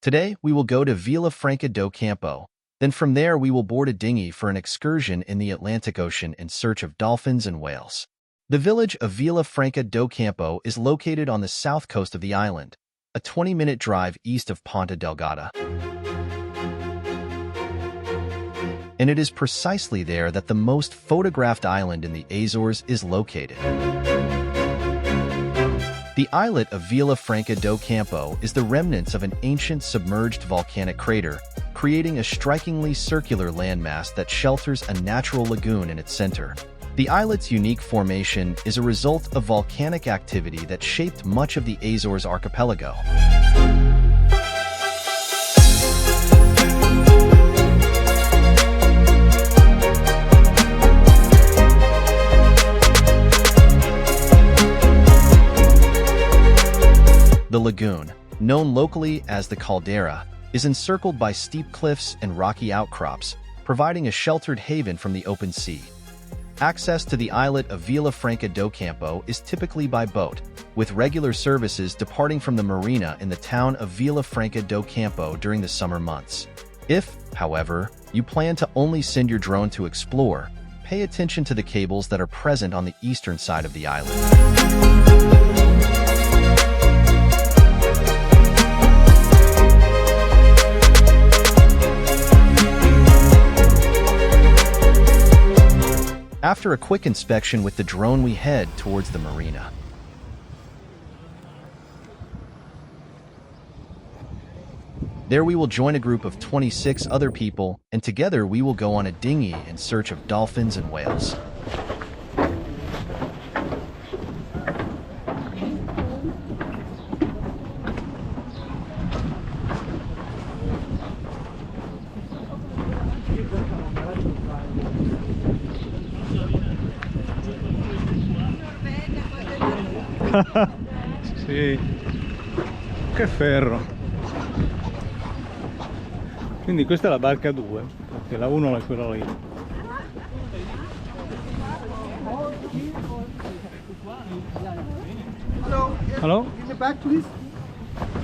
Today, we will go to Vila Franca do Campo. Then from there, we will board a dinghy for an excursion in the Atlantic Ocean in search of dolphins and whales. The village of Vila Franca do Campo is located on the south coast of the island, a 20-minute drive east of Ponta Delgada. And it is precisely there that the most photographed island in the Azores is located. The Islet of Vila Franca do Campo is the remnants of an ancient submerged volcanic crater, creating a strikingly circular landmass that shelters a natural lagoon in its center. The islet's unique formation is a result of volcanic activity that shaped much of the Azores archipelago. The lagoon, known locally as the Caldeira, is encircled by steep cliffs and rocky outcrops, providing a sheltered haven from the open sea. Access to the Islet of Vila Franca do Campo is typically by boat, with regular services departing from the marina in the town of Vila Franca do Campo during the summer months. If, however, you plan to only send your drone to explore, pay attention to the cables that are present on the eastern side of the island. After a quick inspection with the drone, we head towards the marina. There we will join a group of 26 other people, and together we will go on a dinghy in search of dolphins and whales. Sì, che ferro. Quindi questa è la barca 2, perché la 1 è quella lì. Hello. Hello? In the back, please.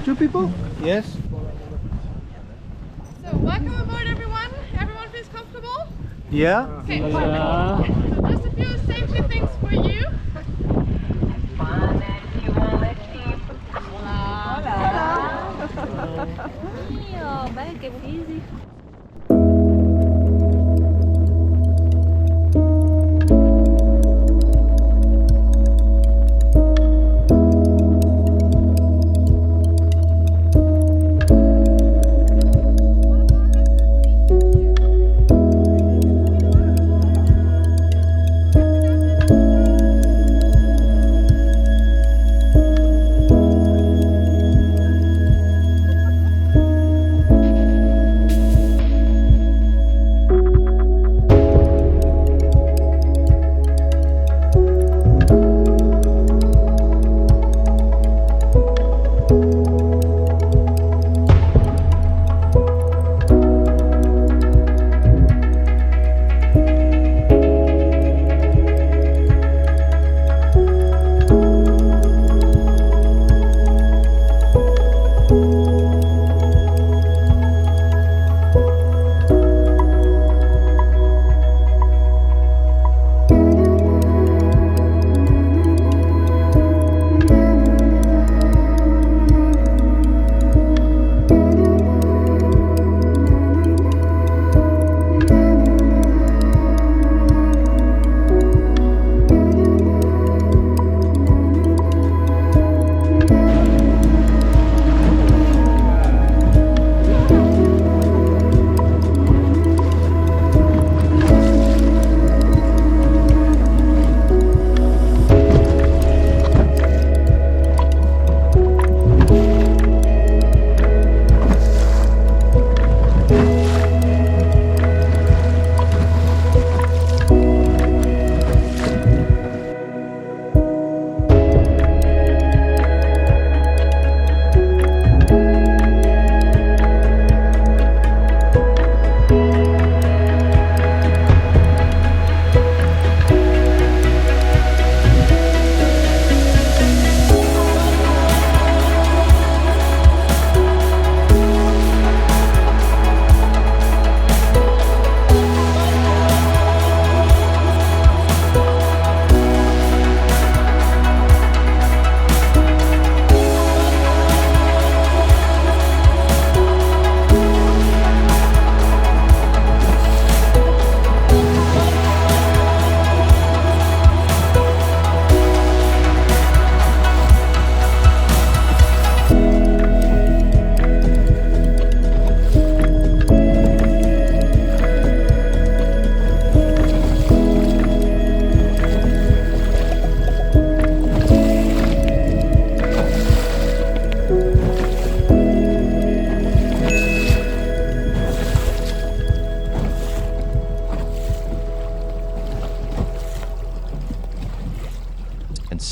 2 people? Yes? So, welcome aboard everyone. Everyone feels comfortable? Yeah? Okay, so just a few safety things for you. Mio, beh, che fisico.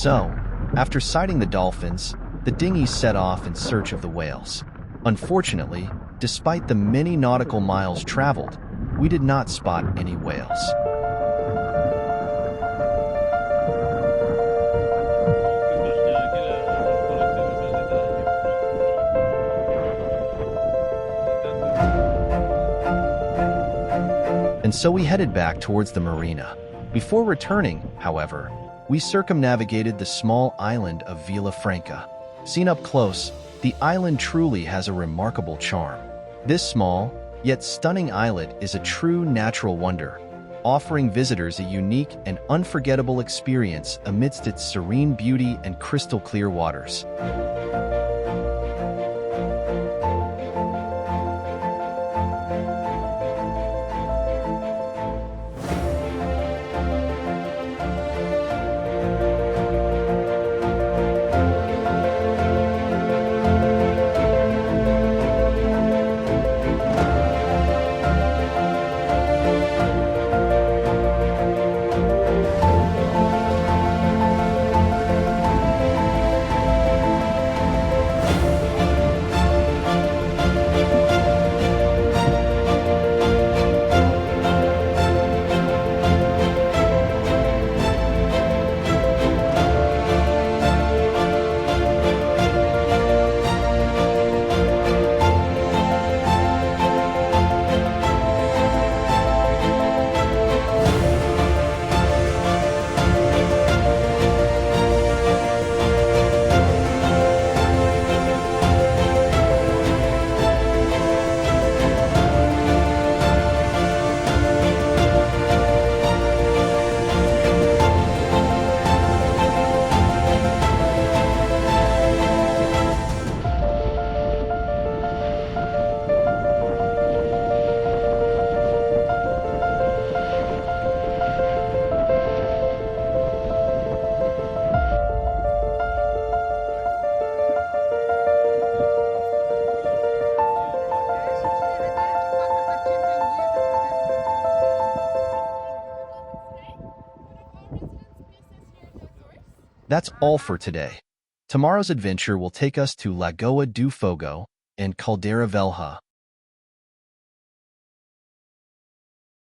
So, after sighting the dolphins, the dinghy set off in search of the whales. Unfortunately, despite the many nautical miles traveled, we did not spot any whales. And so we headed back towards the marina. Before returning, however, we circumnavigated the small island of Vila Franca. Seen up close, the island truly has a remarkable charm. This small, yet stunning islet is a true natural wonder, offering visitors a unique and unforgettable experience amidst its serene beauty and crystal-clear waters. That's all for today. Tomorrow's adventure will take us to Lagoa do Fogo and Caldeira Velha,